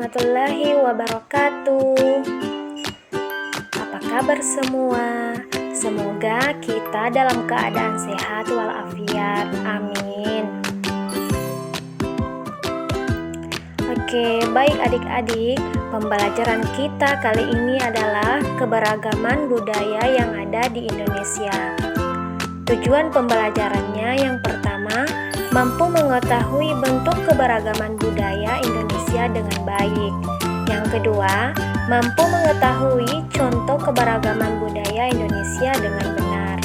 warahmatullahi wabarakatuh. Apa kabar semua? Semoga kita dalam keadaan sehat walafiat. Amin. Oke, baik adik-adik, pembelajaran kita kali ini adalah keberagaman budaya yang ada di Indonesia. Tujuan pembelajarannya yang pertama, mampu mengetahui bentuk keberagaman budaya Indonesia dengan baik. Yang kedua, mampu mengetahui contoh keberagaman budaya Indonesia dengan benar.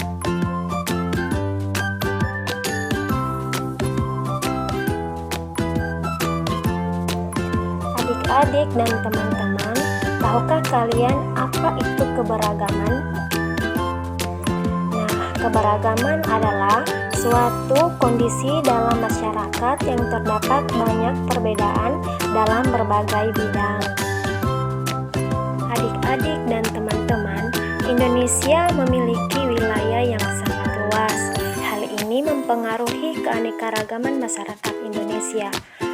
Adik-adik dan teman-teman, tahukah kalian apa itu keberagaman? Keberagaman adalah suatu kondisi dalam masyarakat yang terdapat banyak perbedaan dalam berbagai bidang. Adik-adik dan teman-teman, Indonesia memiliki wilayah yang sangat luas. Hal ini mempengaruhi keanekaragaman masyarakat Indonesia.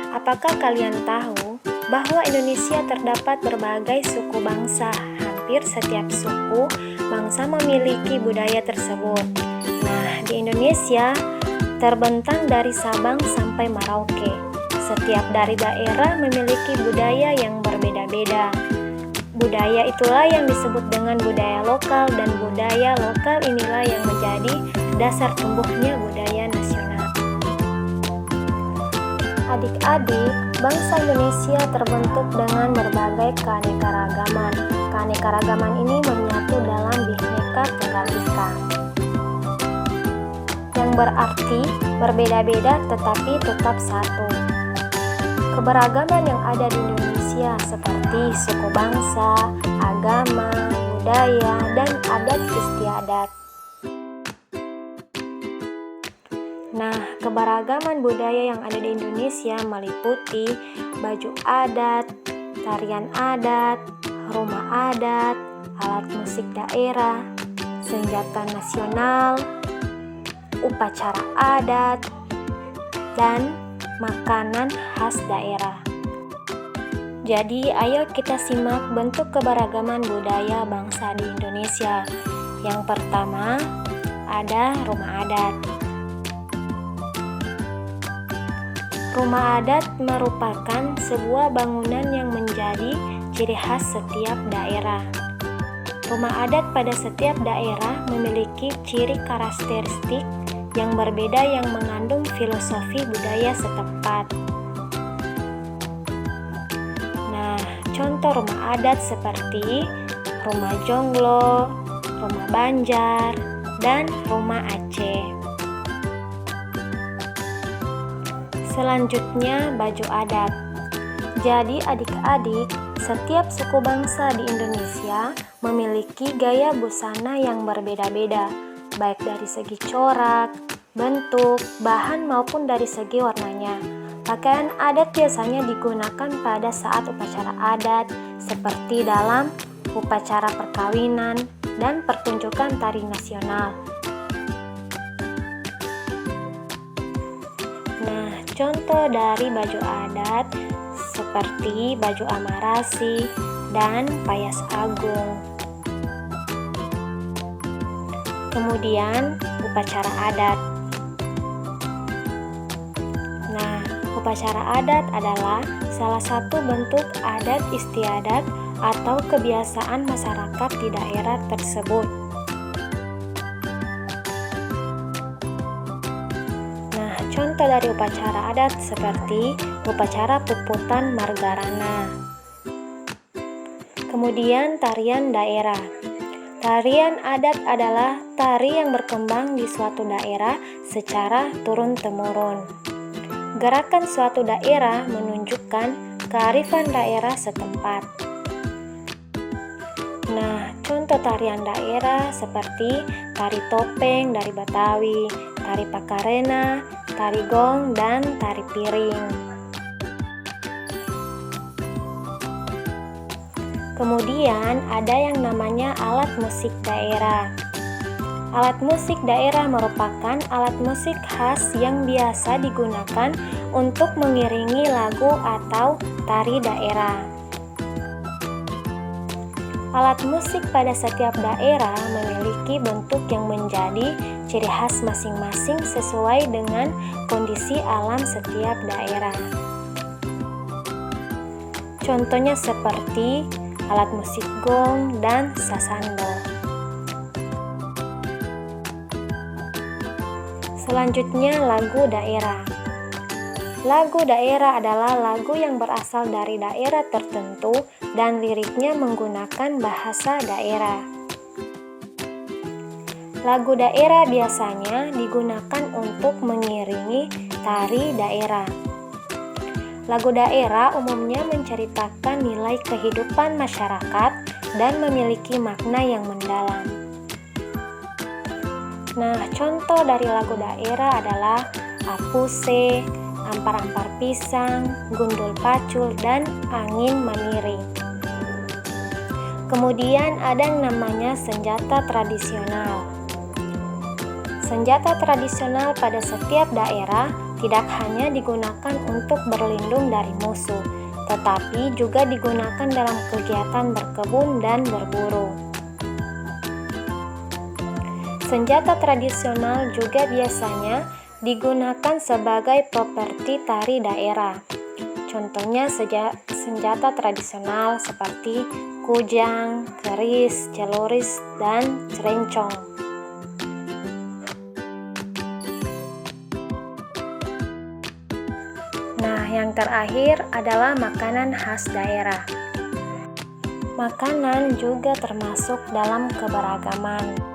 Apakah kalian tahu bahwa Indonesia terdapat berbagai suku bangsa? Hampir setiap suku bangsa memiliki budaya tersebut. Nah, di Indonesia terbentang dari Sabang sampai Merauke. Setiap dari daerah memiliki budaya yang berbeda-beda. Budaya itulah yang disebut dengan budaya lokal, dan budaya lokal inilah yang menjadi dasar tumbuhnya budaya nasional. Adik-adik, bangsa Indonesia terbentuk dengan berbagai keanekaragaman. Keanekaragaman ini menyatu dalam Bhinneka Tunggal Ika, yang berarti berbeda-beda tetapi tetap satu. Keberagaman yang ada di Indonesia seperti suku bangsa, agama, budaya, dan adat istiadat. Nah, keberagaman budaya yang ada di Indonesia meliputi baju adat, tarian adat, rumah adat, alat musik daerah, senjata nasional, upacara adat, dan makanan khas daerah. Jadi, ayo kita simak bentuk keberagaman budaya bangsa di Indonesia. Yang pertama, ada rumah adat. Rumah adat merupakan sebuah bangunan yang menjadi ciri khas setiap daerah. Rumah adat pada setiap daerah memiliki ciri karakteristik yang berbeda yang mengandung filosofi budaya setempat. Nah, contoh rumah adat seperti rumah Jonglo, rumah Banjar, dan rumah Aceh. Selanjutnya, baju adat. Jadi adik-adik, setiap suku bangsa di Indonesia memiliki gaya busana yang berbeda-beda, baik dari segi corak, bentuk, bahan maupun dari segi warnanya. Pakaian adat biasanya digunakan pada saat upacara adat, seperti dalam upacara perkawinan dan pertunjukan tari nasional. Nah, contoh dari baju adat seperti baju amarasi dan payas agung. Kemudian, upacara adat. Nah, upacara adat adalah salah satu bentuk adat istiadat atau kebiasaan masyarakat di daerah tersebut. Nah, contoh dari upacara adat seperti upacara puputan Margarana. Kemudian, tarian daerah. Tarian adat adalah tari yang berkembang di suatu daerah secara turun-temurun. Gerakan suatu daerah menunjukkan kearifan daerah setempat. Nah, contoh tarian daerah seperti tari topeng dari Betawi, tari Pakarena, tari gong, dan tari piring. Kemudian ada yang namanya alat musik daerah. Alat musik daerah merupakan alat musik khas yang biasa digunakan untuk mengiringi lagu atau tari daerah. Alat musik pada setiap daerah memiliki bentuk yang menjadi ciri khas masing-masing sesuai dengan kondisi alam setiap daerah. Contohnya seperti alat musik gong dan sasando. Selanjutnya lagu daerah. Lagu daerah adalah lagu yang berasal dari daerah tertentu dan liriknya menggunakan bahasa daerah. Lagu daerah biasanya digunakan untuk mengiringi tari daerah. Lagu daerah umumnya menceritakan nilai kehidupan masyarakat dan memiliki makna yang mendalam. Nah, contoh dari lagu daerah adalah Apuse, Ampar-ampar pisang, Gundul pacul, dan Angin meniri. Kemudian ada yang namanya senjata tradisional. Senjata tradisional pada setiap daerah tidak hanya digunakan untuk berlindung dari musuh, tetapi juga digunakan dalam kegiatan berkebun dan berburu. Senjata tradisional juga biasanya digunakan sebagai properti tari daerah. Contohnya senjata tradisional seperti kujang, keris, celuris, dan cerencong. Nah, yang terakhir adalah makanan khas daerah. Makanan juga termasuk dalam keberagaman.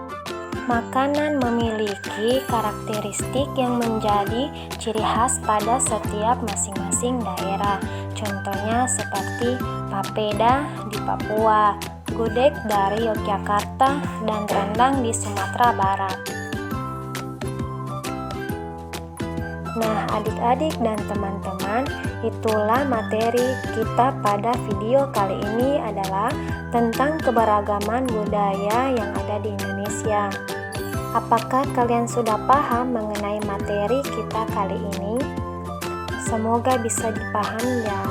Makanan memiliki karakteristik yang menjadi ciri khas pada setiap masing-masing daerah. Contohnya seperti papeda di Papua, gudeg dari Yogyakarta, dan rendang di Sumatera Barat. Nah, adik-adik dan teman-teman, itulah materi kita pada video kali ini adalah tentang keberagaman budaya yang ada di Indonesia. Apakah kalian sudah paham mengenai materi kita kali ini? Semoga bisa dipahami ya.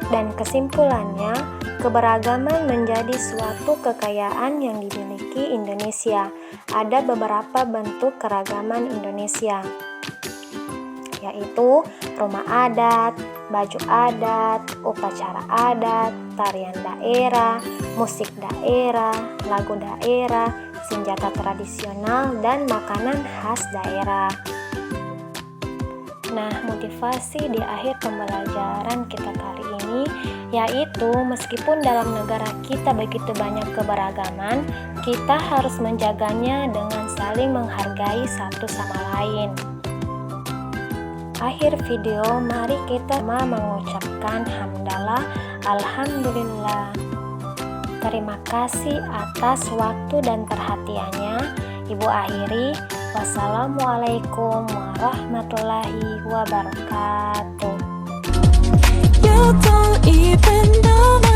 Dan kesimpulannya, keberagaman menjadi suatu kekayaan yang dimiliki Indonesia. Ada beberapa bentuk keragaman Indonesia, yaitu rumah adat, baju adat, upacara adat, tarian daerah, musik daerah, lagu daerah, senjata tradisional, dan makanan khas daerah. Nah, motivasi di akhir pembelajaran kita kali ini yaitu meskipun dalam negara kita begitu banyak keberagaman, kita harus menjaganya dengan saling menghargai satu sama lain. Akhir video, mari kita mengucapkan hamdalah, alhamdulillah. Terima kasih atas waktu dan perhatiannya. Ibu akhiri, wassalamualaikum warahmatullahi wabarakatuh. You don't even know